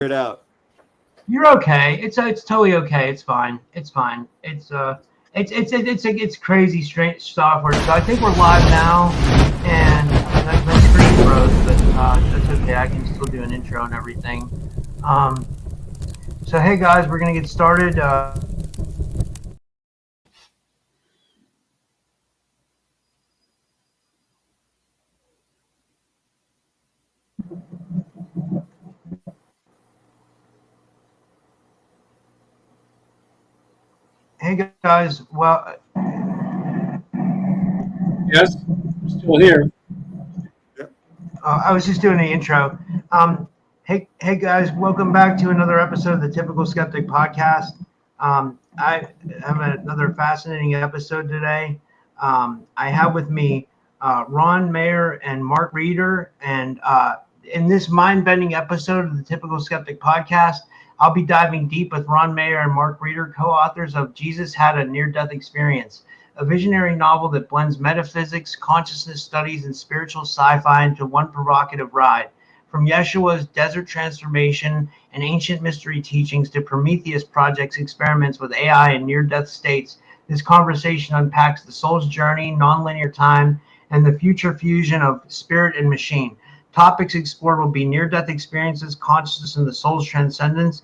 it out. You're okay. It's totally okay. It's fine. It's fine. It's crazy strange software. So I think we're live now, and my screen froze, but that's okay. I can still do an intro and everything. So hey guys, we're gonna get started. Hey guys, well. Yes, I'm still here. I was just doing the intro. Hey guys, welcome back to another episode of the Typical Skeptic Podcast. I have another fascinating episode today. I have with me Ron Meyer and Mark Reeder, and in this mind-bending episode of the Typical Skeptic Podcast, I'll be diving deep with Ron Meyer and Mark Reeder, co-authors of Jesus Had a Near-Death Experience, a visionary novel that blends metaphysics, consciousness studies, and spiritual sci-fi into one provocative ride. From Yeshua's desert transformation and ancient mystery teachings to Prometheus Project's experiments with AI and near-death states, this conversation unpacks the soul's journey, nonlinear time, and the future fusion of spirit and machine. Topics explored will be near-death experiences, consciousness and the soul's transcendence,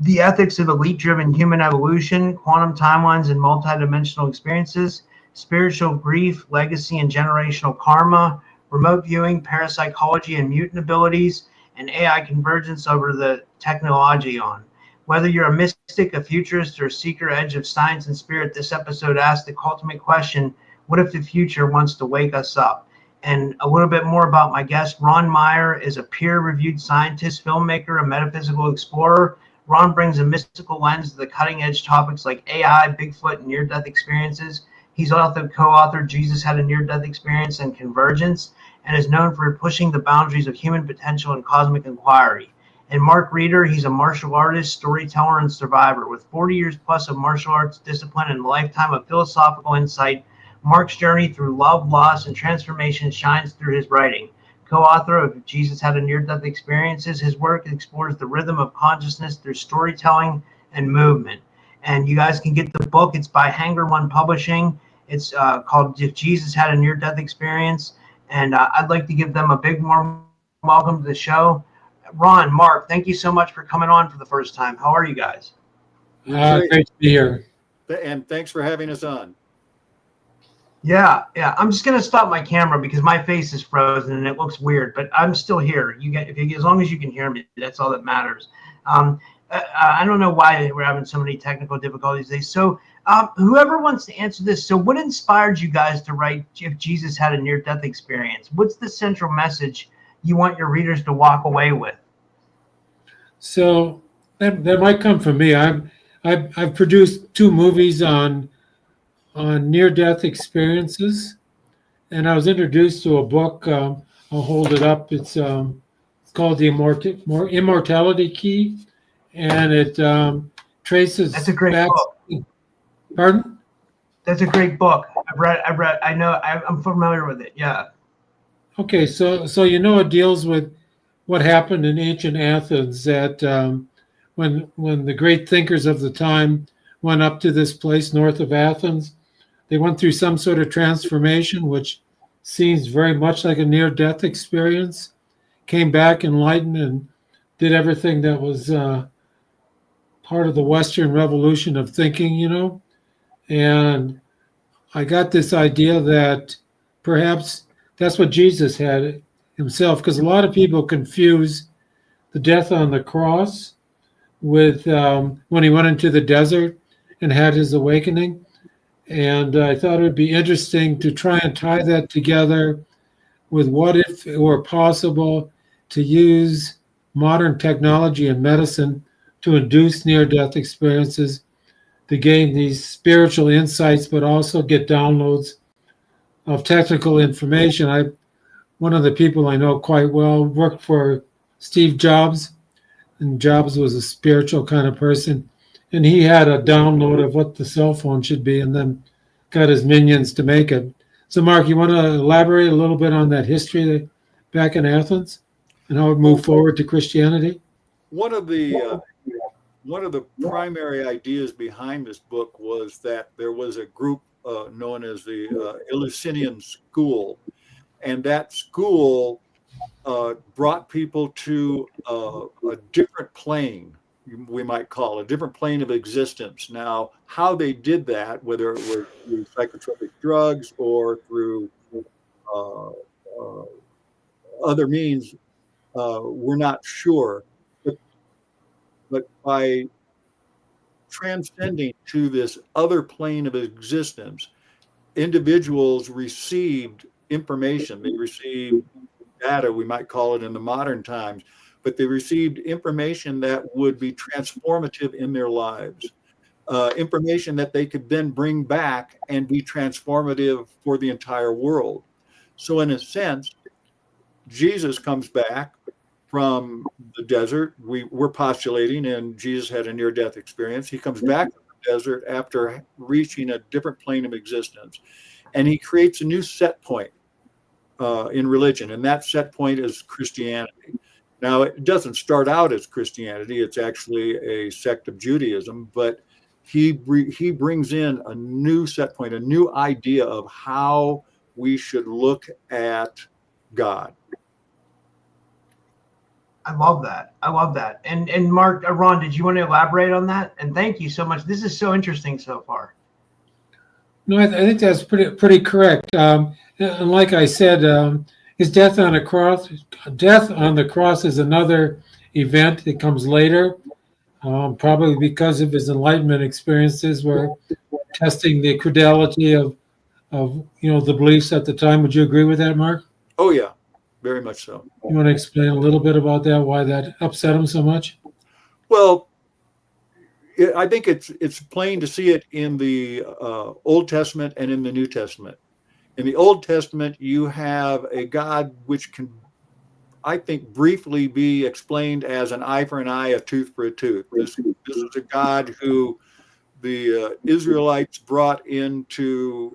the ethics of elite-driven human evolution, quantum timelines and multidimensional experiences, spiritual grief, legacy and generational karma, remote viewing, parapsychology and mutant abilities, and AI convergence over the technology on. Whether you're a mystic, a futurist, or a seeker edge of science and spirit, this episode asks the ultimate question, what if the future wants to wake us up? And a little bit more about my guest. Ron Meyer is a peer-reviewed scientist, filmmaker, a metaphysical explorer. Ron brings a mystical lens to the cutting-edge topics like AI, Bigfoot, and near-death experiences. He's also co-authored Jesus Had a Near-Death Experience and Convergence, and is known for pushing the boundaries of human potential and cosmic inquiry. And Mark Reeder, he's a martial artist, storyteller, and survivor. With 40 years plus of martial arts discipline and a lifetime of philosophical insight, Mark's journey through love, loss, and transformation shines through his writing. Co-author of Jesus Had a Near-Death Experiences, his work explores the rhythm of consciousness through storytelling and movement. And you guys can get the book. It's by Hanger One Publishing. It's called If Jesus Had a Near-Death Experience. And I'd like to give them a big warm welcome to the show. Ron, Mark, thank you so much for coming on for the first time. How are you guys? Great to be here. And thanks for having us on. Yeah. I'm just gonna stop my camera because my face is frozen and it looks weird, but I'm still here. As long as you can hear me, that's all that matters. I don't know why we're having so many technical difficulties today. So, whoever wants to answer this, so what inspired you guys to write If Jesus Had a Near-Death Experience? What's the central message you want your readers to walk away with? So that might come from me. I've produced 2 movies on near-death experiences, and I was introduced to a book. I'll hold it up. It's called The Immortality Key, and it traces. That's a great book. Pardon? That's a great book. I've read. I know. I'm familiar with it. Yeah. Okay, so it deals with what happened in ancient Athens, that when the great thinkers of the time went up to this place north of Athens, they went through some sort of transformation, which seems very much like a near-death experience, came back enlightened and did everything that was part of the Western revolution of thinking, And I got this idea that perhaps that's what Jesus had himself, because a lot of people confuse the death on the cross with when he went into the desert and had his awakening. And I thought it would be interesting to try and tie that together with what if it were possible to use modern technology and medicine to induce near-death experiences, to gain these spiritual insights, but also get downloads of technical information. One of the people I know quite well worked for Steve Jobs, and Jobs was a spiritual kind of person. And he had a download of what the cell phone should be and then got his minions to make it. So, Mark, you want to elaborate a little bit on that history back in Athens and how it moved forward to Christianity? one of the primary ideas behind this book was that there was a group known as the Illusinian School, and that school brought people to a different plane, we might call a different plane of existence. Now, how they did that, whether it was through psychotropic drugs or through other means, we're not sure. But by transcending to this other plane of existence, individuals received information. They received data, we might call it in the modern times, but they received information that would be transformative in their lives, information that they could then bring back and be transformative for the entire world. So in a sense, Jesus comes back from the desert. We're postulating, and Jesus had a near-death experience. He comes back from the desert after reaching a different plane of existence, and he creates a new set point in religion, and that set point is Christianity. Now, it doesn't start out as Christianity. It's actually a sect of Judaism, but he brings in a new set point, a new idea of how we should look at God. I love that. And Mark, Ron, did you want to elaborate on that? And thank you so much. This is so interesting so far. No, I think that's pretty correct. And like I said, his death on the cross is another event that comes later, probably because of his enlightenment experiences, where testing the credulity of the beliefs at the time. Would you agree with that, Mark? Oh yeah, very much so. You want to explain a little bit about that? Why that upset him so much? Well, I think it's plain to see it in the Old Testament and in the New Testament. In the Old Testament, you have a God which can, I think, briefly be explained as an eye for an eye, a tooth for a tooth. This is a God who the Israelites brought into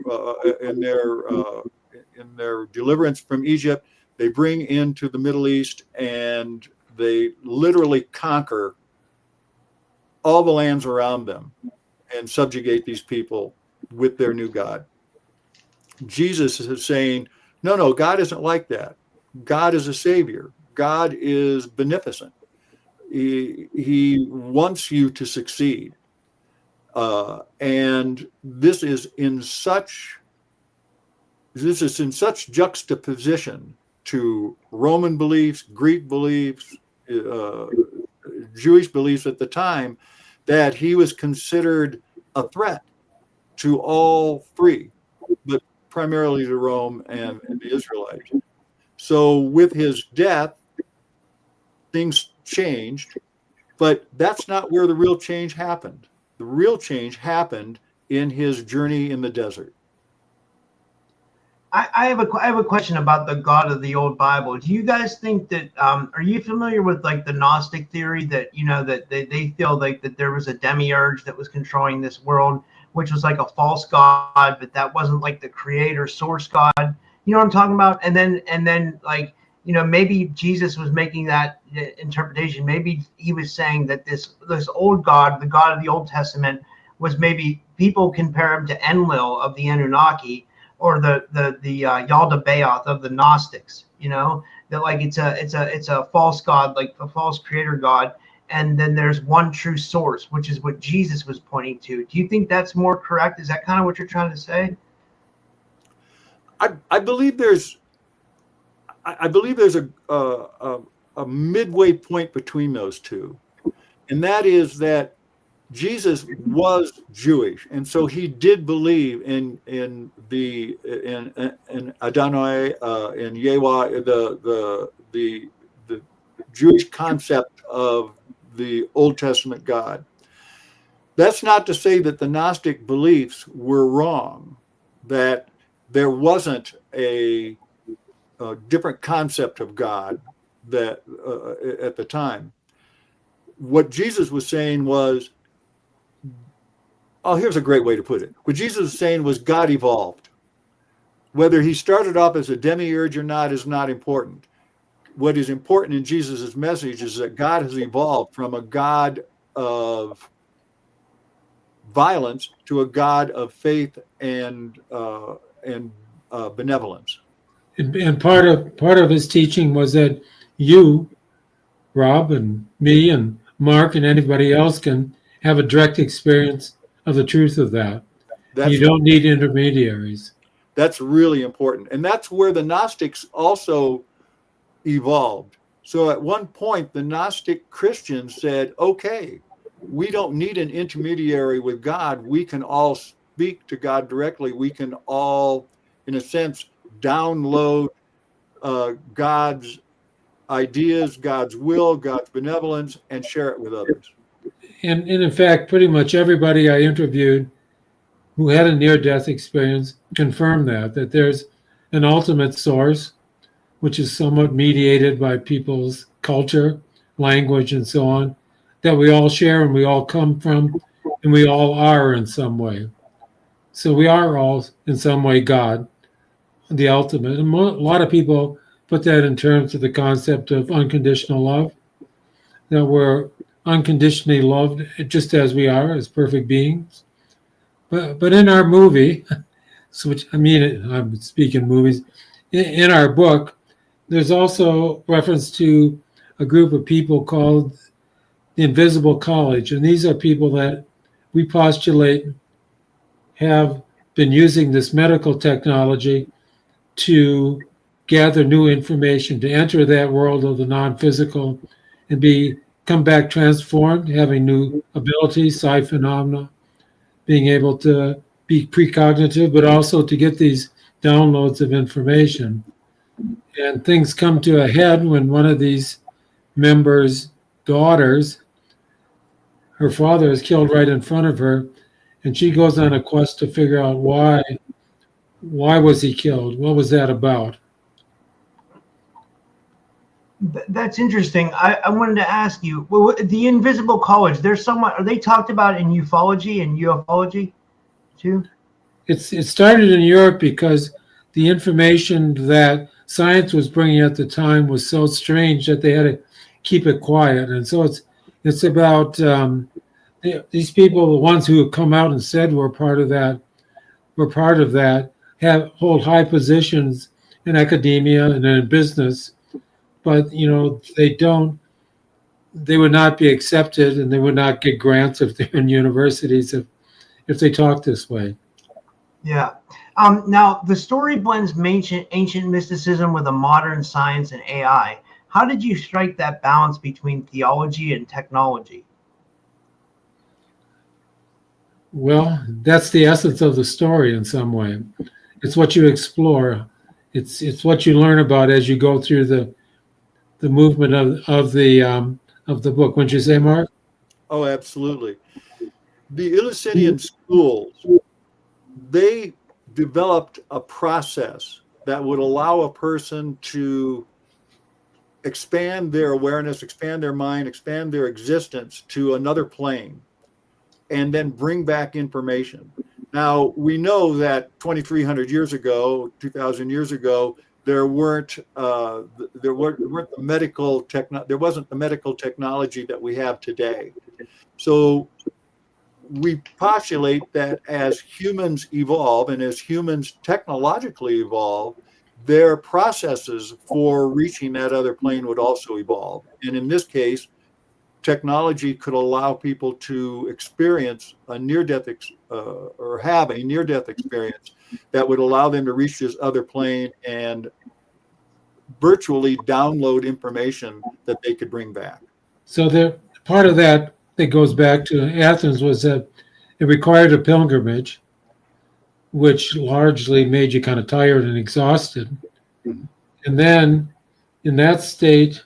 in their deliverance from Egypt. They bring into the Middle East, and they literally conquer all the lands around them and subjugate these people with their new God. Jesus is saying, no, God isn't like that. God is a savior. God is beneficent. He wants you to succeed. And this is in such juxtaposition to Roman beliefs, Greek beliefs, Jewish beliefs at the time, that he was considered a threat to all three, but primarily to Rome and the Israelites. So with his death, things changed, but that's not where the real change happened. The real change happened in his journey in the desert. I have a question about the God of the Old Bible. Do you guys think that are you familiar with like the Gnostic Theory that that they feel like that there was a demiurge that was controlling this world, which was like a false god, but that wasn't like the creator source God? You know what I'm talking about? And then like maybe Jesus was making that interpretation. Maybe he was saying that this old God, the God of the Old Testament, was maybe people compare him to Enlil of the Anunnaki, or the Yaldabaoth of the Gnostics, that like it's a false god, like a false creator God, and then there's one true source, which is what Jesus was pointing to. Do you think that's more correct? Is that kind of what you're trying to say? I believe there's a midway point between those two, and that is that Jesus was Jewish, and so he did believe in Adonai, in Yahweh, the Jewish concept of the Old Testament God. That's not to say that the Gnostic beliefs were wrong, that there wasn't a different concept of God that at the time. What Jesus was saying was, here's a great way to put it. What Jesus was saying was God evolved. Whether he started off as a demiurge or not is not important. what is important in Jesus' message is that God has evolved from a God of violence to a God of faith and benevolence. And part of his teaching was that you, Rob, and me, and Mark, and anybody else can have a direct experience of the truth of that. You don't need intermediaries. That's really important. And that's where the Gnostics also evolved. So at one point, the Gnostic Christians said, okay, we don't need an intermediary with God. We can all speak to God directly. We can all, in a sense, download God's ideas, God's will, God's benevolence, and share it with others. And in fact, pretty much everybody I interviewed who had a near-death experience confirmed that there's an ultimate source, which is somewhat mediated by people's culture, language, and so on, that we all share and we all come from, and we all are in some way. So we are all in some way God, the ultimate. And a lot of people put that in terms of the concept of unconditional love, that we're unconditionally loved just as we are, as perfect beings. But in our movie, I'm speaking movies, in our book, there's also reference to a group of people called the Invisible College. And these are people that we postulate have been using this medical technology to gather new information, to enter that world of the non-physical and come back transformed, having new abilities, psi phenomena, being able to be precognitive, but also to get these downloads of information. And things come to a head when one of these members' daughters, her father is killed right in front of her, and she goes on a quest to figure out why was he killed? What was that about? That's interesting. I wanted to ask you, well, the Invisible College, are they talked about in ufology and ufology too? It started in Europe because the information that science was bringing at the time was so strange that they had to keep it quiet. And so it's about these people, the ones who have come out and said we're part of that, hold high positions in academia and in business. But they would not be accepted, and they would not get grants if they're in universities if they talk this way. Yeah. Now the story blends ancient mysticism with a modern science and AI. How did you strike that balance between theology and technology? Well, that's the essence of the story in some way. It's what you explore. It's what you learn about as you go through the movement of the book. Wouldn't you say, Mark? Oh, absolutely. The Illusinian School, they developed a process that would allow a person to expand their awareness, expand their mind, expand their existence to another plane, and then bring back information. Now, we know that 2,300 years ago, 2,000 years ago, there wasn't the medical technology that we have today. So we postulate that as humans evolve and as humans technologically evolve, their processes for reaching that other plane would also evolve. And in this case, technology could allow people to experience a near-death or have a near-death experience that would allow them to reach this other plane and virtually download information that they could bring back. So part of that goes back to Athens was that it required a pilgrimage, which largely made you kind of tired and exhausted. Mm-hmm. And then in that state,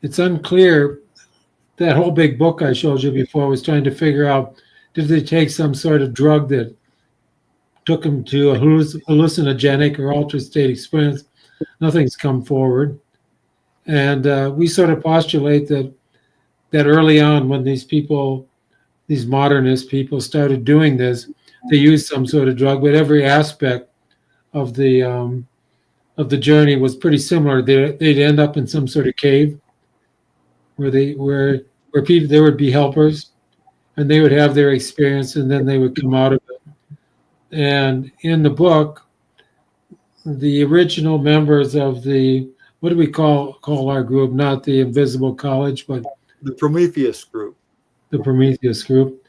it's unclear. That whole big book I showed you before was trying to figure out, did they take some sort of drug that took them to a hallucinogenic or altered state experience? Nothing's come forward. And we sort of postulate that early on when these modernist people started doing this, they used some sort of drug, but every aspect of the of the journey was pretty similar. They'd end up in some sort of cave where people, there would be helpers, and they would have their experience, and then they would come out of it. And in the book, the original members of the, what do we call our group? Not the Invisible College, but the Prometheus Group. The Prometheus Group,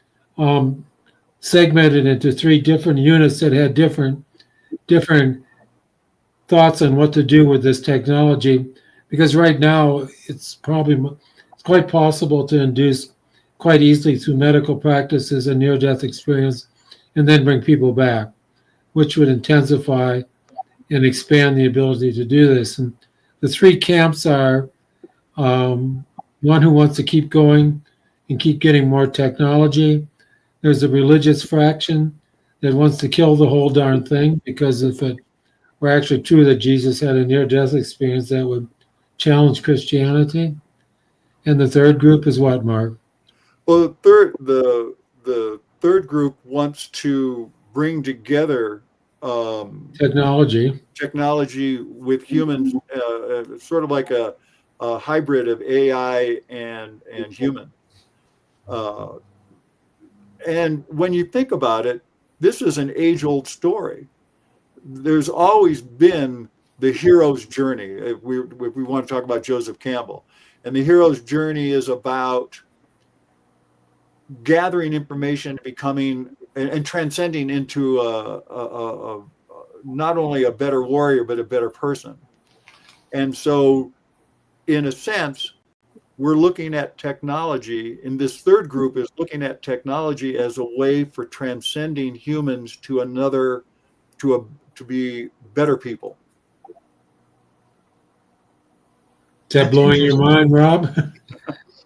segmented into 3 different units that had different thoughts on what to do with this technology. Because right now, it's quite possible to induce quite easily through medical practices a near-death experience and then bring people back, which would intensify and expand the ability to do this. And the 3 camps are one who wants to keep going and keep getting more technology. There's a religious fraction that wants to kill the whole darn thing, because if it were actually true that Jesus had a near-death experience, that would challenge Christianity. And the third group is what, Mark? Well, the third group wants to bring together technology with humans, sort of like a hybrid of AI and human. And when you think about it, this is an age-old story. There's always been the hero's journey. If we want to talk about Joseph Campbell, and the hero's journey is about gathering information, becoming and transcending into not only a better warrior, but a better person. And so, in a sense, we're looking at technology, and this third group is looking at technology as a way for transcending humans to be better people. Is that blowing your mind, Rob?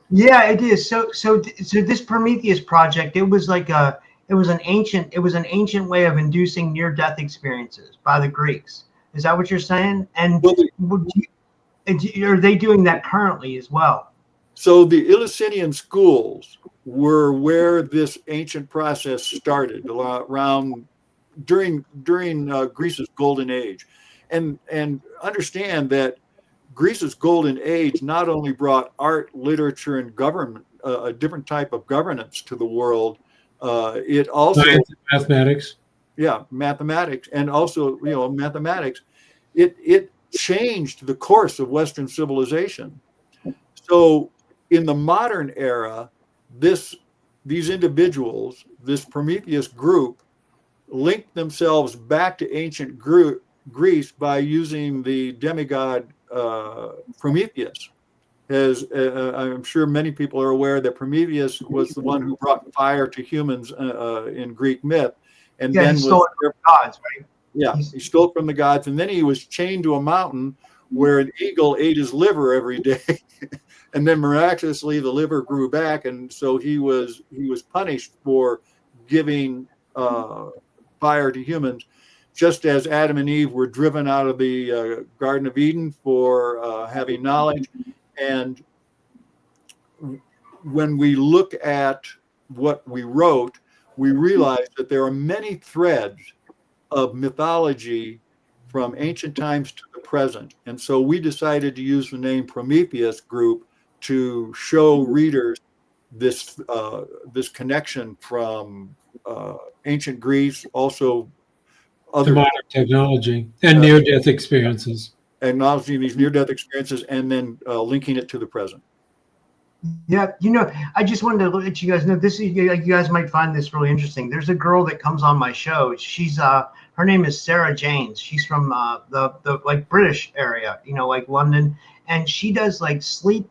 Yeah, it is. So this Prometheus project, it was an ancient way of inducing near-death experiences by the Greeks. Is that what you're saying? And are they doing that currently as well? So the Illusinian schools were where this ancient process started around during Greece's golden age, and understand that Greece's golden age not only brought art, literature, and government, a different type of governance to the world. It also mathematics. Yeah, mathematics, and also mathematics. It changed the course of Western civilization. So in the modern era, these individuals, this Prometheus group, linked themselves back to ancient Greece by using the demigod Prometheus. As I'm sure many people are aware that Prometheus was the one who brought fire to humans in Greek myth, and then he stole it from gods, right? Yeah, he stole it from the gods, and then he was chained to a mountain where an eagle ate his liver every day, and then miraculously the liver grew back, and so he was punished for giving fire to humans, just as Adam and Eve were driven out of the Garden of Eden for having knowledge. And when we look at what we wrote, we realize that there are many threads of mythology from ancient times to the present. And so we decided to use the name Prometheus Group to show readers this connection from ancient Greece, also other modern technology and near-death experiences. Acknowledging these near-death experiences and then linking it to the present. Yeah, I just wanted to let you guys know this is, you guys might find this really interesting. There's a girl that comes on my show. She's her name is Sarah Janes. She's from the like British area, like London, and she does like sleep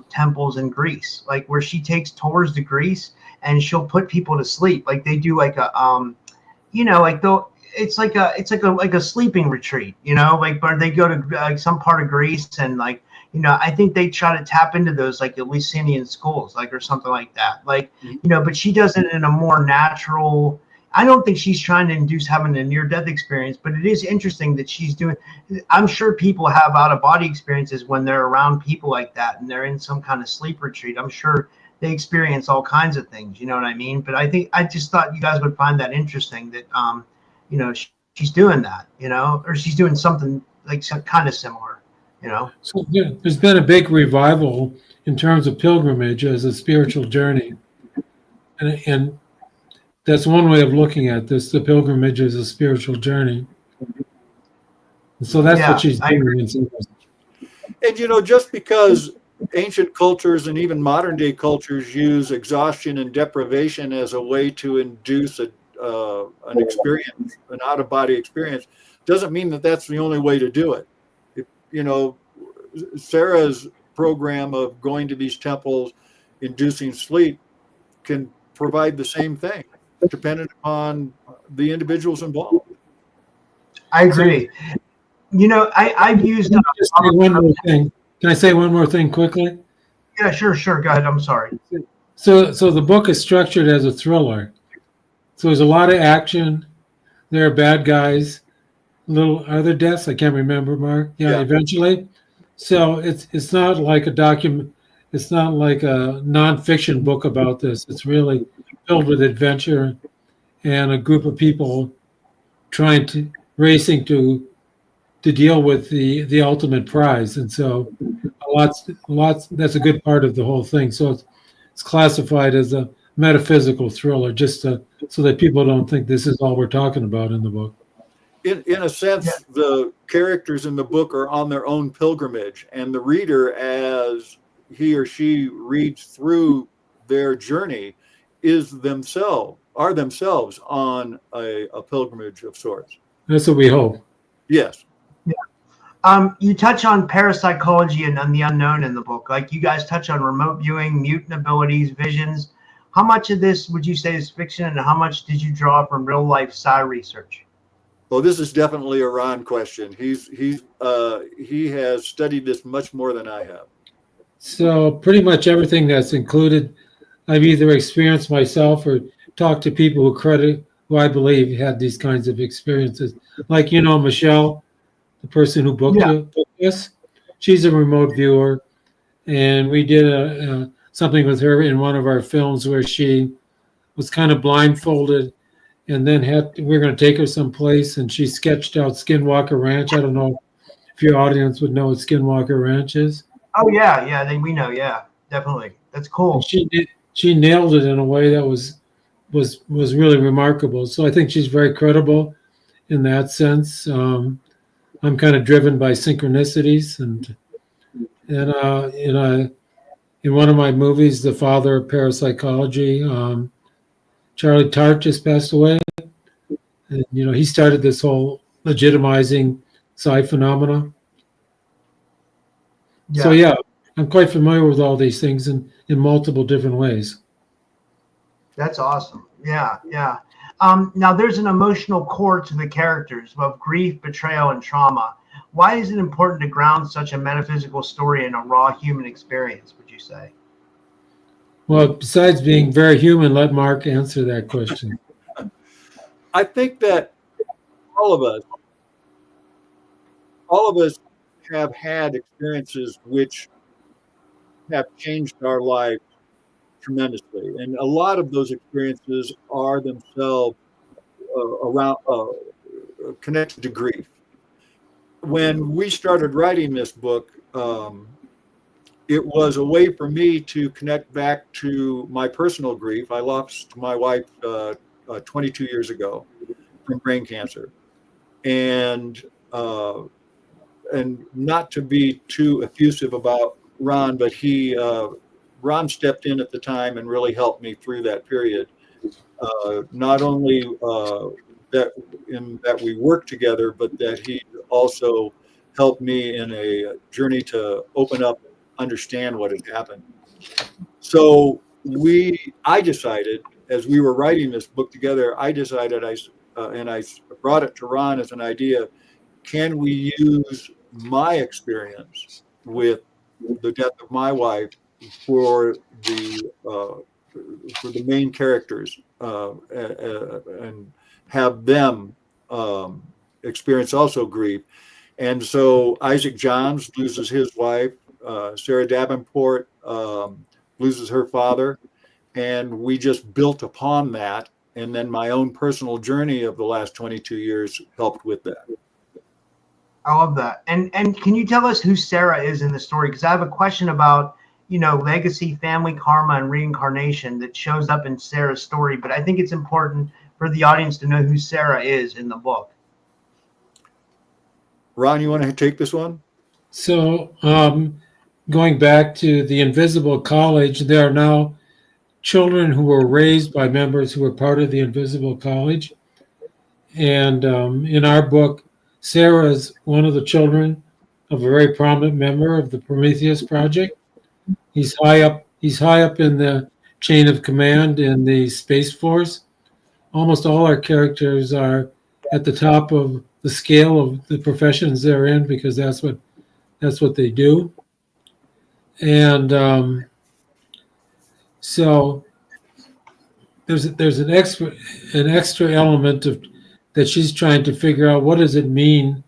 temples in Greece, like where she takes tours to Greece and she'll put people to sleep. Like they do like a it's like a sleeping retreat, like where they go to like some part of Greece and like. I think they try to tap into those like Illusinian schools, like or something like that. Like, but she does it in a more natural. I don't think she's trying to induce having a near-death experience, but it is interesting that she's doing. I'm sure people have out-of-body experiences when they're around people like that and they're in some kind of sleep retreat. I'm sure they experience all kinds of things. You know what I mean? But I just thought you guys would find that interesting that she's doing that, or she's doing something like kind of similar, you know? So there's been a big revival in terms of pilgrimage as a spiritual journey. And that's one way of looking at this. The pilgrimage is a spiritual journey. And so that's what she's doing. And just because ancient cultures and even modern day cultures use exhaustion and deprivation as a way to induce an experience, an out of body experience, doesn't mean that that's the only way to do it. Sarah's program of going to these temples, inducing sleep, can provide the same thing, dependent upon the individuals involved. I agree. I've used. Just say one more thing. Can I say one more thing quickly? Yeah, sure. Go ahead. I'm sorry. So the book is structured as a thriller. So there's a lot of action. There are bad guys. Are there deaths? I can't remember, Mark. Yeah. Eventually. So it's not like a document. It's not like a nonfiction book about this. It's really filled with adventure and a group of people racing to deal with the ultimate prize. And so lots, that's a good part of the whole thing. So it's classified as a metaphysical thriller, just so that people don't think this is all we're talking about in the book. In a sense, the characters in the book are on their own pilgrimage, and the reader, as he or she reads through their journey, are themselves on a pilgrimage of sorts. That's what we hope. Yes. You touch on parapsychology and the unknown in the book. Like, you guys touch on remote viewing, mutant abilities, visions. How much of this would you say is fiction, and how much did you draw from real life psi research? Well, this is definitely a Ron question. He has studied this much more than I have. So pretty much everything that's included, I've either experienced myself or talked to people who I believe had these kinds of experiences. Like, Michelle, the person who booked us, she's a remote viewer, and we did something with her in one of our films where she was kind of blindfolded, and then we were going to take her someplace, and she sketched out Skinwalker Ranch. I don't know if your audience would know what Skinwalker Ranch is. Oh yeah, we know, yeah, definitely. That's cool. And she nailed it in a way that was really remarkable. So I think she's very credible in that sense. I'm kind of driven by synchronicities, and in one of my movies, The Father of Parasychology, Charlie Tart just passed away, and he started this whole legitimizing psi phenomena. Yeah. So yeah, I'm quite familiar with all these things in multiple different ways. That's awesome. Yeah. Now, there's an emotional core to the characters of grief, betrayal, and trauma. Why is it important to ground such a metaphysical story in a raw human experience, would you say? Well, besides being very human, let Mark answer that question. I think that all of us have had experiences which have changed our life tremendously, and a lot of those experiences are themselves around connected to grief. When we started writing this book, it was a way for me to connect back to my personal grief. I lost my wife 22 years ago from brain cancer, and not to be too effusive about Ron, but Ron stepped in at the time and really helped me through that period. Not only that we worked together, but that he also helped me in a journey to open up, understand what had happened. So I decided, as we were writing this book together, I brought it to Ron as an idea: can we use my experience with the death of my wife for the main characters, and have them experience also grief? And so Isaac Johns loses his wife, Sarah Davenport loses her father, and we just built upon that. And then my own personal journey of the last 22 years helped with that. I love that. And can you tell us who Sarah is in the story? Because I have a question about, legacy, family, karma, and reincarnation that shows up in Sarah's story. But I think it's important for the audience to know who Sarah is in the book. Ron, you want to take this one? So, going back to the Invisible College, there are now children who were raised by members who were part of the Invisible College. And in our book, Sarah is one of the children of a very prominent member of the Prometheus Project. He's high up in the chain of command in the Space Force. Almost all our characters are at the top of the scale of the professions they're in, because that's what they do. And so there's an extra element of that she's trying to figure out. What does it mean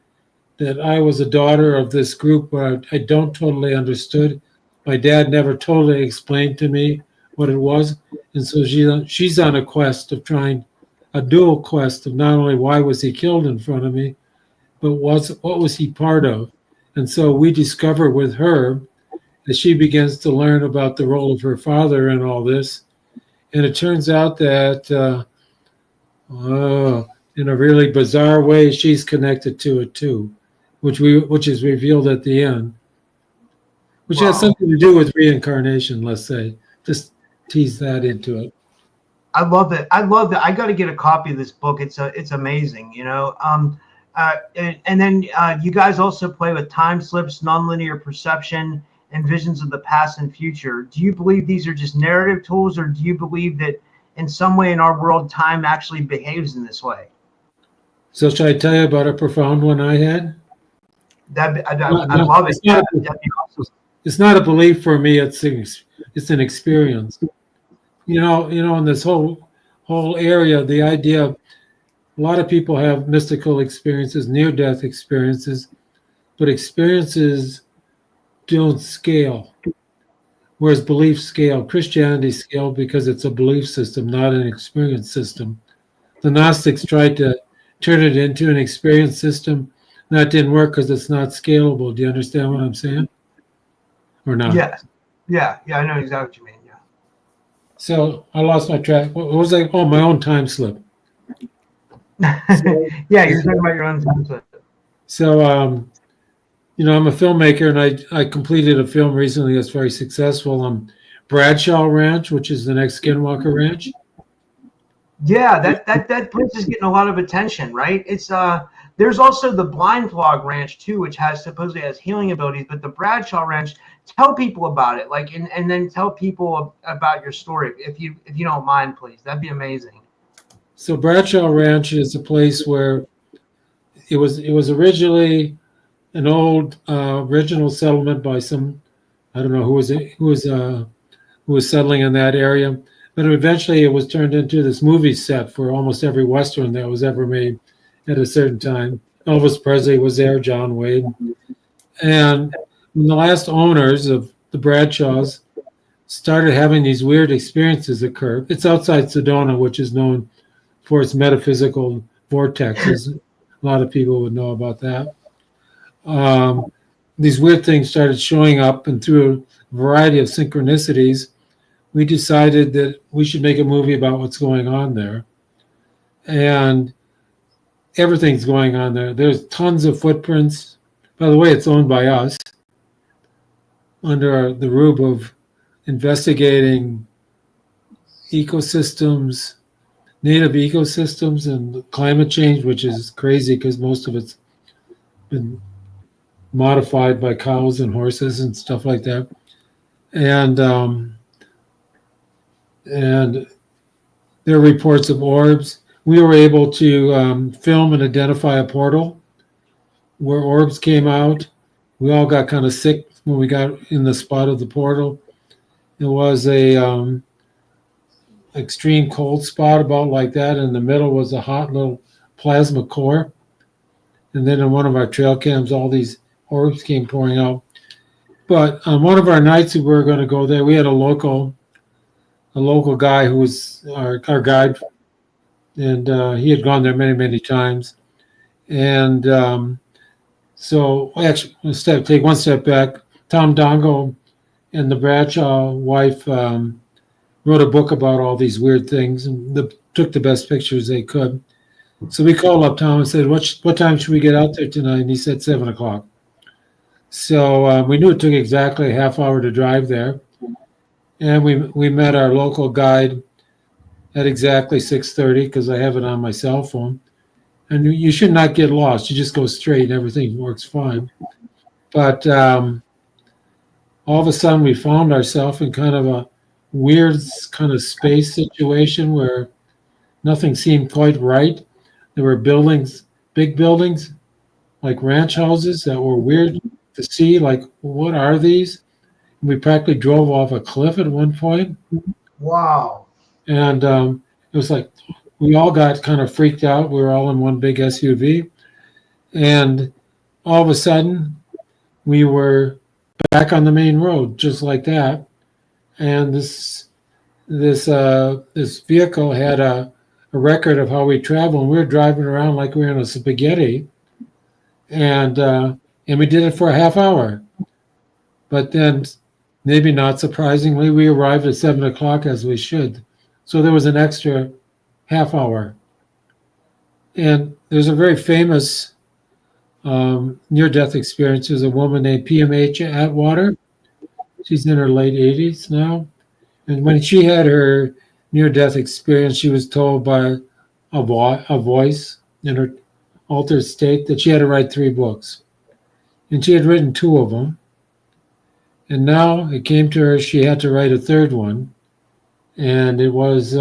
that I was a daughter of this group where I don't totally understood? My dad never totally explained to me what it was. And so she's on a dual quest of not only why was he killed in front of me, but what was he part of? And so we discover with her as she begins to learn about the role of her father in all this. And it turns out that in a really bizarre way, she's connected to it too, which is revealed at the end, which has something to do with reincarnation, let's say. Just tease that into it. I love it. I got to get a copy of this book. It's amazing, and then you guys also play with time slips, nonlinear perception, and visions of the past and future. Do you believe these are just narrative tools, or do you believe that in some way in our world, time actually behaves in this way? So should I tell you about a profound one I had? I love it. That'd be awesome. It's not a belief for me. It's an experience. In this whole area, the idea of a lot of people have mystical experiences, near-death experiences, but experiences don't scale, whereas beliefs scale. Christianity scaled because it's a belief system, not an experience system. The Gnostics tried to turn it into an experience system. That didn't work because it's not scalable. Do you understand what I'm saying? Or not? Yes. Yeah, I know exactly what you mean. Yeah. So I lost my track. What was I? Oh, my own time slip. Yeah, you're talking about your own time slip. So, I'm a filmmaker, and I completed a film recently that's very successful on Bradshaw Ranch, which is the next Skinwalker Ranch. Yeah, that place is getting a lot of attention, right? It's there's also the Blind Frog Ranch too, which supposedly has healing abilities. But the Bradshaw Ranch, tell people about it, and then tell people about your story, if you don't mind, please. That'd be amazing. So Bradshaw Ranch is a place where it was originally an old original settlement by some, I don't know who was settling in that area, but eventually it was turned into this movie set for almost every Western that was ever made at a certain time. Elvis Presley was there, John Wayne. And when the last owners of the Bradshaws started having these weird experiences occur, it's outside Sedona, which is known for its metaphysical vortexes. A lot of people would know about that. These weird things started showing up, and through a variety of synchronicities, we decided that we should make a movie about what's going on there. And everything's going on there. There's tons of footprints. By the way, it's owned by us under the rube of investigating ecosystems, native ecosystems, and climate change, which is crazy because most of it's been modified by cows and horses and stuff like that. And there are reports of orbs. We were able to film and identify a portal where orbs came out. We all got kind of sick when we got in the spot of the portal. It was a extreme cold spot about like that. In the middle was a hot little plasma core. And then in one of our trail cams, all these orbs came pouring out. But on one of our nights we were going to go there, we had a local guy who was our guide, and he had gone there many, many times. And So actually, take one step back. Tom Dongo and the Bradshaw wife wrote a book about all these weird things and took the best pictures they could. So we called up Tom and said, what time should we get out there tonight? And he said 7:00. So we knew it took exactly a half hour to drive there. And we met our local guide at exactly 6:30 because I have it on my cell phone. And you should not get lost. You just go straight and everything works fine. But all of a sudden we found ourselves in kind of a weird kind of space situation where nothing seemed quite right. There were buildings, big buildings, like ranch houses that were weird to see. Like, what are these? And we practically drove off a cliff at one point. Wow. And it was like we all got kind of freaked out. We were all in one big SUV. And all of a sudden, we were back on the main road, just like that. And this vehicle had a record of how we travel, and we were driving around like we were in a spaghetti, and we did it for a half hour. But then, maybe not surprisingly, we arrived at 7:00 as we should. So there was an extra half hour. And there's a very famous near-death experience. There's a woman named PMH Atwater. She's in her late 80s now. And when she had her near-death experience, she was told by a voice in her altered state that she had to write 3 books. And she had written 2 of them. And now it came to her, she had to write a 3rd one. And it was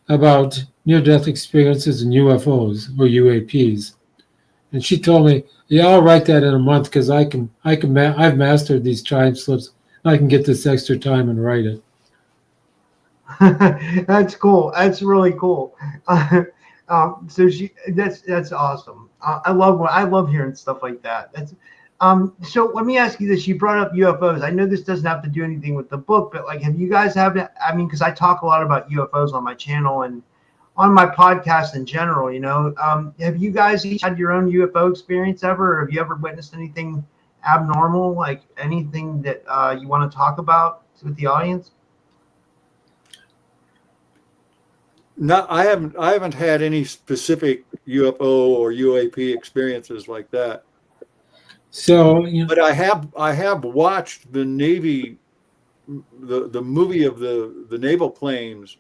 about near-death experiences and UFOs or UAPs. And she told me, yeah, I'll write that in a month because I've mastered these time slips. I can get this extra time and write it. That's cool. That's really cool. That's awesome. I love hearing stuff like that. So let me ask you this. You brought up UFOs. I know this doesn't have to do anything with the book, but like, have you guys because I talk a lot about UFOs on my channel and on my podcast in general, have you guys each had your own UFO experience ever? Or have you ever witnessed anything abnormal, like anything that you want to talk about with the audience? No, I haven't had any specific UFO or UAP experiences like that. So, but I have watched the Navy, the movie of the naval planes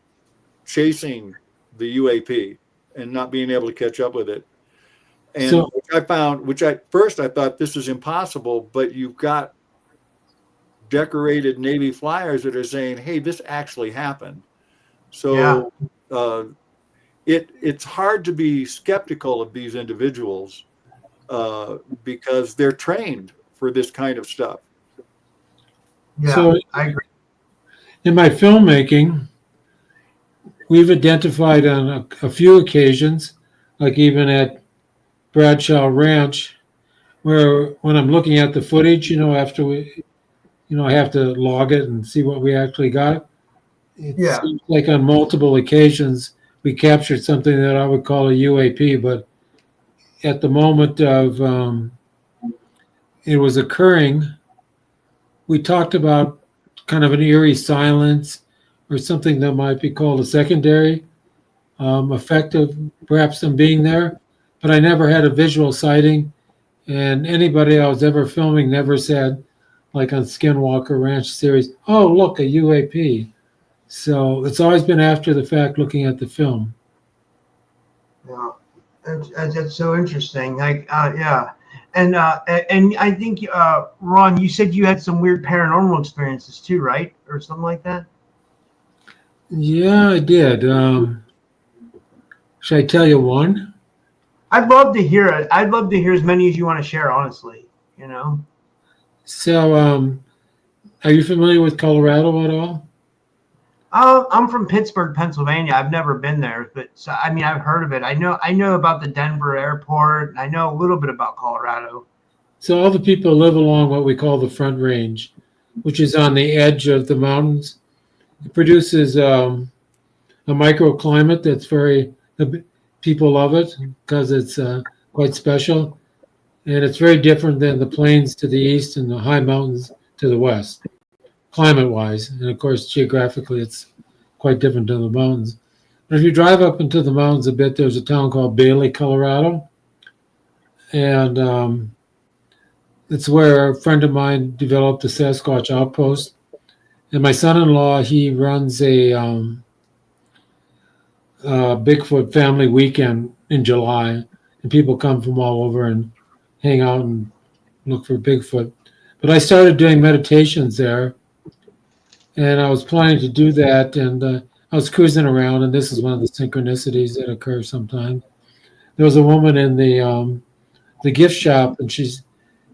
chasing the UAP and not being able to catch up with it. And which at first I thought this was impossible, but you've got decorated Navy flyers that are saying, hey, this actually happened. So it's hard to be skeptical of these individuals because they're trained for this kind of stuff. Yeah, so I agree. In my filmmaking, we've identified on a few occasions, like even at Bradshaw Ranch, where when I'm looking at the footage, after we, I have to log it and see what we actually got. It seems like on multiple occasions we captured something that I would call a UAP, but at the moment of it was occurring, we talked about kind of an eerie silence or something that might be called a secondary effect of perhaps them being there, but I never had a visual sighting, and anybody I was ever filming never said, like on Skinwalker Ranch series, oh, look, a UAP. So it's always been after the fact looking at the film. Yeah, that's so interesting. Like, and I think Ron, you said you had some weird paranormal experiences too, right, or something like that? Yeah, I did. Should I tell you one? I'd love to hear it. I'd love to hear as many as you want to share, honestly. So, are you familiar with Colorado at all? I'm from Pittsburgh, Pennsylvania. I've never been there, but I've heard of it. I know about the Denver airport. I know a little bit about Colorado. So all the people live along what we call the Front Range, which is on the edge of the mountains. It produces a microclimate that's people love it because it's quite special. and it's very different than the plains to the east and the high mountains to the west, climate-wise. And of course, geographically, it's quite different than the mountains. But if you drive up into the mountains a bit, there's a town called Bailey, Colorado, and it's where a friend of mine developed a Sasquatch outpost. And my son-in-law, he runs a Bigfoot family weekend in July, and people come from all over and hang out and look for Bigfoot. But I started doing meditations there, and I was planning to do that, and I was cruising around, and this is one of the synchronicities that occur sometimes. There was a woman in the gift shop,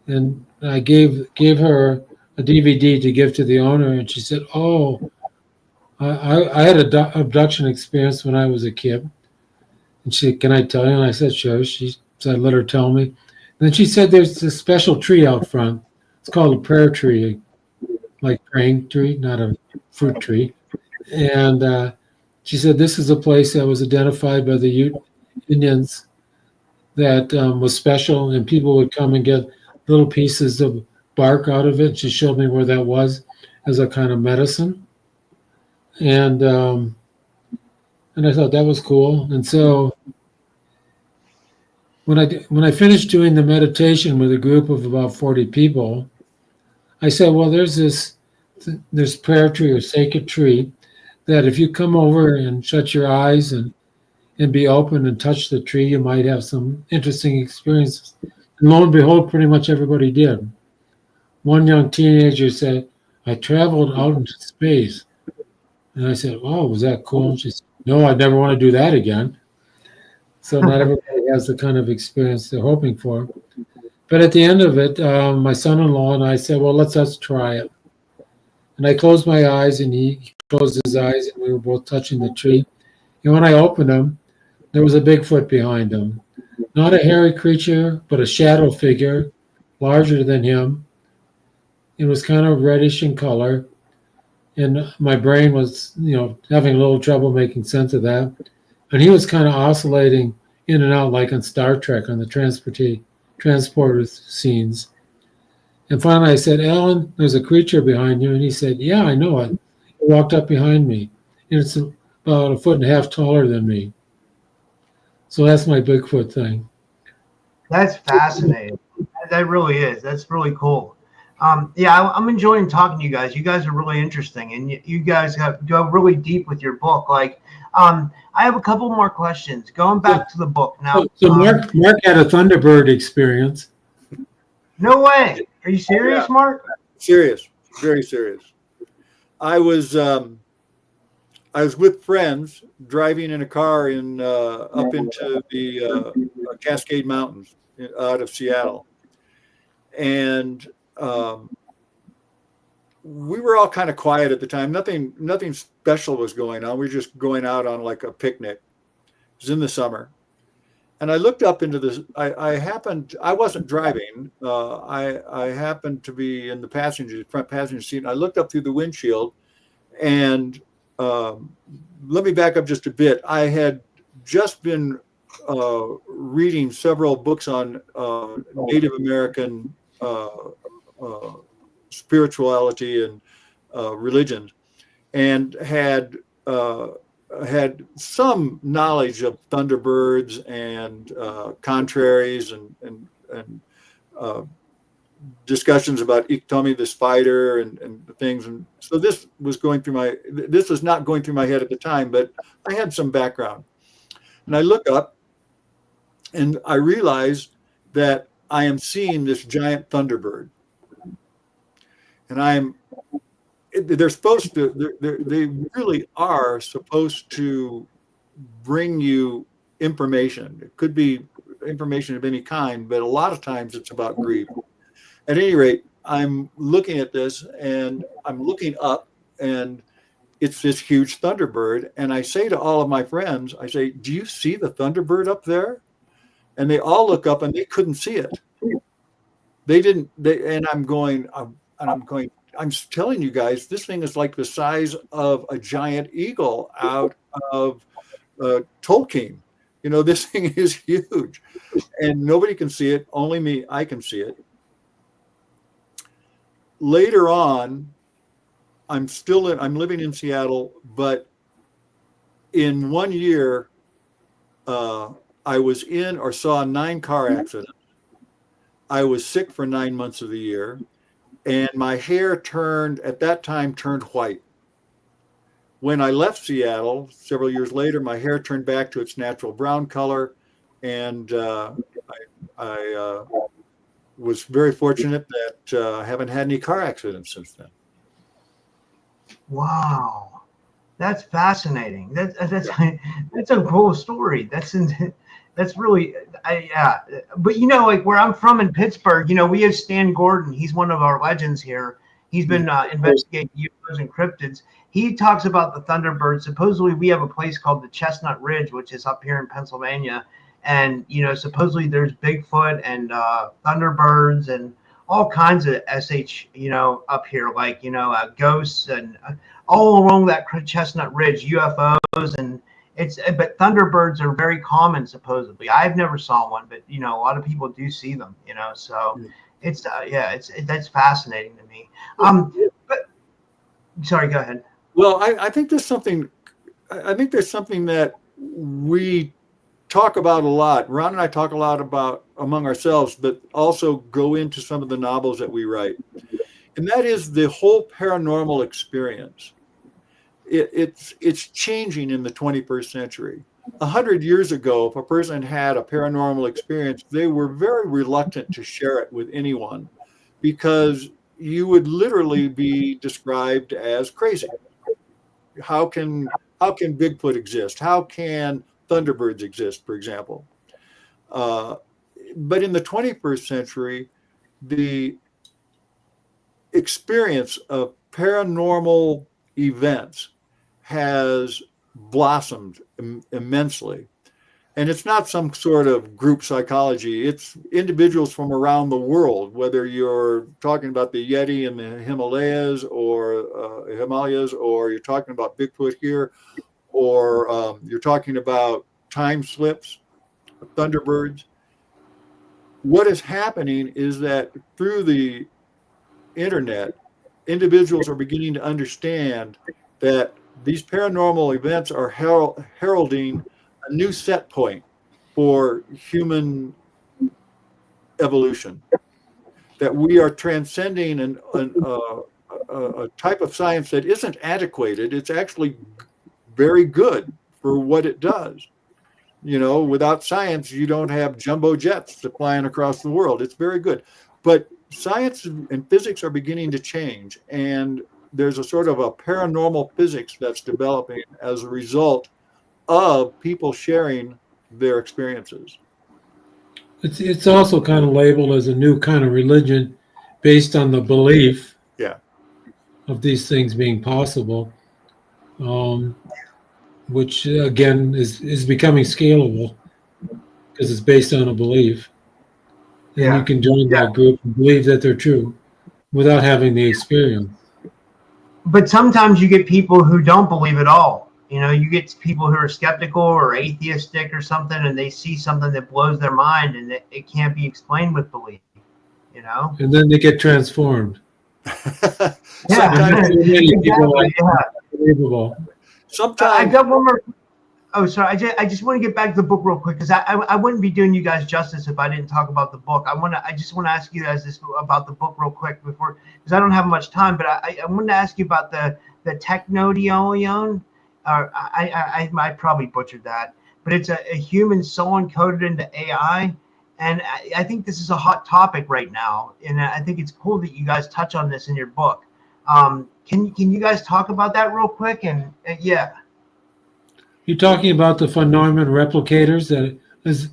and I gave her a DVD to give to the owner, and she said, "Oh, I had an abduction experience when I was a kid." And she said, "Can I tell you?" And I said, "Sure." She said, "Let her tell me." And then she said, "There's this special tree out front. It's called a prayer tree, like praying tree, not a fruit tree." And she said, "This is a place that was identified by the Indians that was special, and people would come and get little pieces of bark out of it." She showed me where that was as a kind of medicine. And I thought that was cool. And so when I finished doing the meditation with a group of about 40 people, I said, well, there's this prayer tree or sacred tree that if you come over and shut your eyes and be open and touch the tree, you might have some interesting experiences. And lo and behold, pretty much everybody did. One young teenager said, "I traveled out into space." And I said, "Oh, was that cool?" And she said, "No, I'd never want to do that again." So not everybody has the kind of experience they're hoping for. But at the end of it, my son-in-law and I said, well, let's try it. And I closed my eyes, and he closed his eyes, and we were both touching the tree. And when I opened them, there was a Bigfoot behind him. Not a hairy creature, but a shadow figure, larger than him. It was kind of reddish in color. And my brain was, having a little trouble making sense of that. And he was kind of oscillating in and out like on Star Trek on the transporter scenes. And finally I said, "Alan, there's a creature behind you." And he said, "Yeah, I know it." He walked up behind me. And it's about 1.5 feet taller than me. So that's my Bigfoot thing. That's fascinating. That really is. That's really cool. I'm enjoying talking to you guys. You guys are really interesting, and you guys go really deep with your book. I have a couple more questions. Going back to the book now. So Mark had a Thunderbird experience. No way. Are you serious, Yeah. Mark? Serious, very serious. I was with friends driving in a car up into the Cascade Mountains out of Seattle, and we were all kind of quiet at the time. Nothing special was going on. We were just going out on like a picnic. It was in the summer. And I looked up into this. I wasn't driving. I happened to be in the front passenger seat. And I looked up through the windshield, and let me back up just a bit. I had just been reading several books on Native American spirituality and religion, and had some knowledge of Thunderbirds and contraries and discussions about Iktomi the spider and things. And so this was not going through my head at the time, but I had some background. And I look up and I realize that I am seeing this giant Thunderbird. And they're supposed to, they really are supposed to bring you information. It could be information of any kind, but a lot of times it's about grief. At any rate, I'm looking at this and I'm looking up, and it's this huge Thunderbird. And I say to all of my friends, I say, "Do you see the Thunderbird up there?" And they all look up and they couldn't see it. They didn't, and I'm telling you guys, this thing is like the size of a giant eagle out of Tolkien. This thing is huge, and nobody can see it. Only me, I can see it. Later on, I'm living in Seattle, but in 1 year, I was in or saw 9 car accidents. I was sick for 9 months of the year, and my hair at that time turned white. When I left Seattle several years later, my hair turned back to its natural brown color, and I was very fortunate that I haven't had any car accidents since then. Wow, that's fascinating. That's a cool story. That's really, yeah. But like where I'm from in Pittsburgh, we have Stan Gordon. He's one of our legends here. He's been investigating UFOs and cryptids. He talks about the Thunderbird. Supposedly, we have a place called the Chestnut Ridge, which is up here in Pennsylvania. And, supposedly there's Bigfoot and Thunderbirds and all kinds of SH, up here, like, ghosts and all along that Chestnut Ridge, UFOs. And but Thunderbirds are very common, supposedly. I've never saw one, but, a lot of people do see them, so it's, that's fascinating to me. But sorry, go ahead. Well, I think there's something that we talk about a lot. Ron and I talk a lot about among ourselves, but also go into some of the novels that we write. And that is the whole paranormal experience. It's changing in the 21st century. 100 years ago, if a person had a paranormal experience, they were very reluctant to share it with anyone because you would literally be described as crazy. How can Bigfoot exist? How can Thunderbirds exist, for example? But in the 21st century, the experience of paranormal events has blossomed immensely. And it's not some sort of group psychology. It's individuals from around the world, whether you're talking about the Yeti in the Himalayas or you're talking about Bigfoot here, or you're talking about time slips, Thunderbirds. What is happening is that through the internet, individuals are beginning to understand that these paranormal events are heralding a new set point for human evolution, that we are transcending a type of science that isn't antiquated. It's actually very good for what it does. Without science, you don't have jumbo jets flying across the world. It's very good. But science and physics are beginning to change, and there's a sort of a paranormal physics that's developing as a result of people sharing their experiences. It's also kind of labeled as a new kind of religion based on the belief of these things being possible, which again is becoming scalable because it's based on a belief. And you can join that group and believe that they're true without having the experience. But sometimes you get people who don't believe at all. You get people who are skeptical or atheistic or something, and they see something that blows their mind, and it can't be explained with belief. And then they get transformed. Sometimes unbelievable. Sometimes I got one more. Oh, sorry. I just want to get back to the book real quick because I wouldn't be doing you guys justice if I didn't talk about the book. I just want to ask you guys this about the book real quick because I don't have much time. But I wanted to ask you about the Techno-Spiritual. I probably butchered that, but it's a human soul encoded into AI, and I think this is a hot topic right now, and I think it's cool that you guys touch on this in your book. Can you guys talk about that real quick? And You're talking about the von Neumann replicators, that is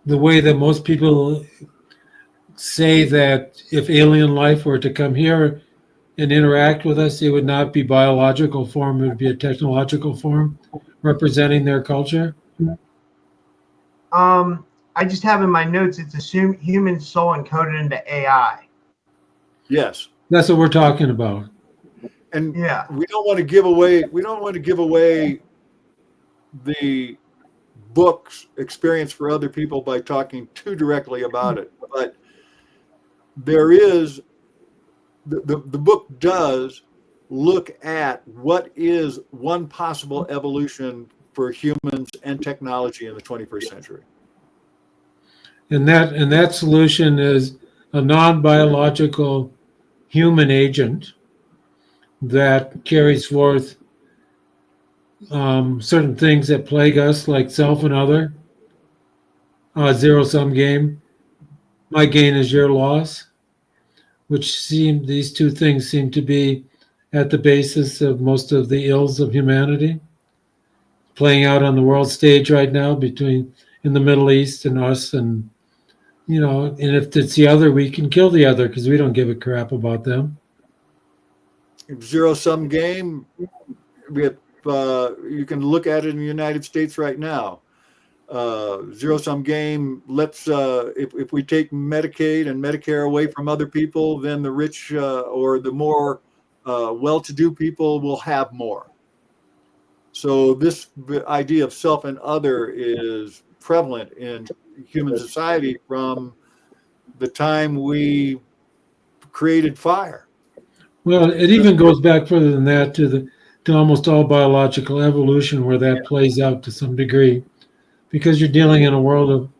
the way that most people say that if alien life were to come here and interact with us, it would not be biological form, it would be a technological form representing their culture. I just have in my notes, it's a human soul encoded into AI. Yes. That's what we're talking about. And we don't want to give away the book's experience for other people by talking too directly about it. But there is, the book does look at what is one possible evolution for humans and technology in the 21st century. And that solution is a non-biological human agent that carries forth certain things that plague us, like self and other, zero-sum game, my gain is your loss, which these two things seem to be at the basis of most of the ills of humanity, playing out on the world stage right now in the Middle East and us, and and if it's the other, we can kill the other because we don't give a crap about them. Zero-sum game, you can look at it in the United States right now. Zero-sum game lets, if we take Medicaid and Medicare away from other people, then the rich or the more well-to-do people will have more. So this idea of self and other is prevalent in human society from the time we created fire. Well, it even goes back further than that to almost all biological evolution, where that plays out to some degree, because you're dealing in a world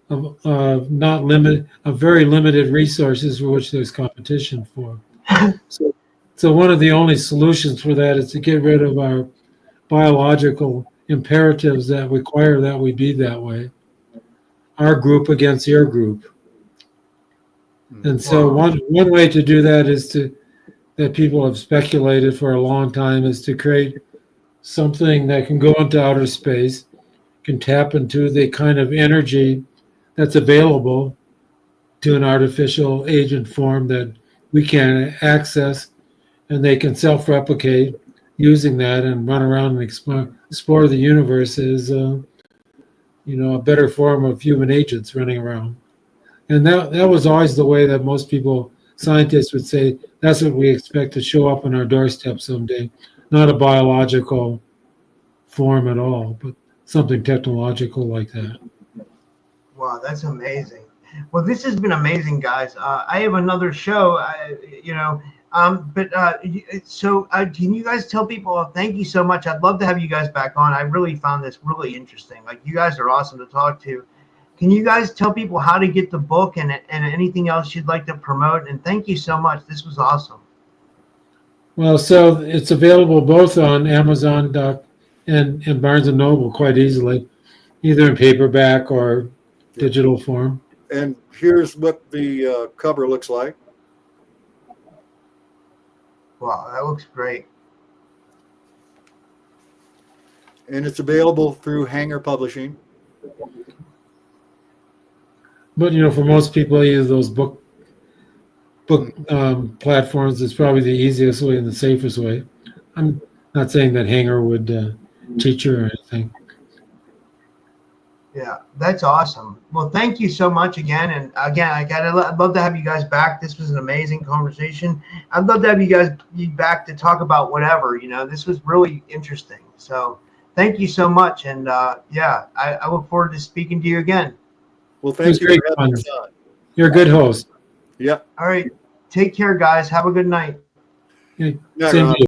of not limit of very limited resources for which there's competition for. So one of the only solutions for that is to get rid of our biological imperatives that require that we be that way. Our group against your group. And so one way to do that that people have speculated for a long time is to create something that can go into outer space, can tap into the kind of energy that's available to an artificial agent form that we can access, and they can self-replicate using that and run around and explore the universe as a better form of human agents running around. And that was always the way that most people, scientists, would say that's what we expect to show up on our doorstep someday. Not a biological form at all, but something technological like that. Wow, that's amazing. Well, this has been amazing, guys. I have another show, can you guys tell people, thank you so much. I'd love to have you guys back on. I really found this really interesting. Like, you guys are awesome to talk to. Can you guys tell people how to get the book and anything else you'd like to promote? And thank you so much. This was awesome. Well, so it's available both on Amazon and Barnes & Noble quite easily, either in paperback or digital form. And here's what the cover looks like. Wow, that looks great. And it's available through Hanger Publishing. But for most people, either those book platforms is probably the easiest way and the safest way. I'm not saying that Hanger would teach you or anything. Yeah, that's awesome. Well, thank you so much again. And again, I'd love to have you guys back. This was an amazing conversation. I'd love to have you guys back to talk about whatever. This was really interesting. So thank you so much. And I look forward to speaking to you again. Well, thank you for having us on. You're a good host. Yep. All right. Take care, guys. Have a good night. Yeah, same to you.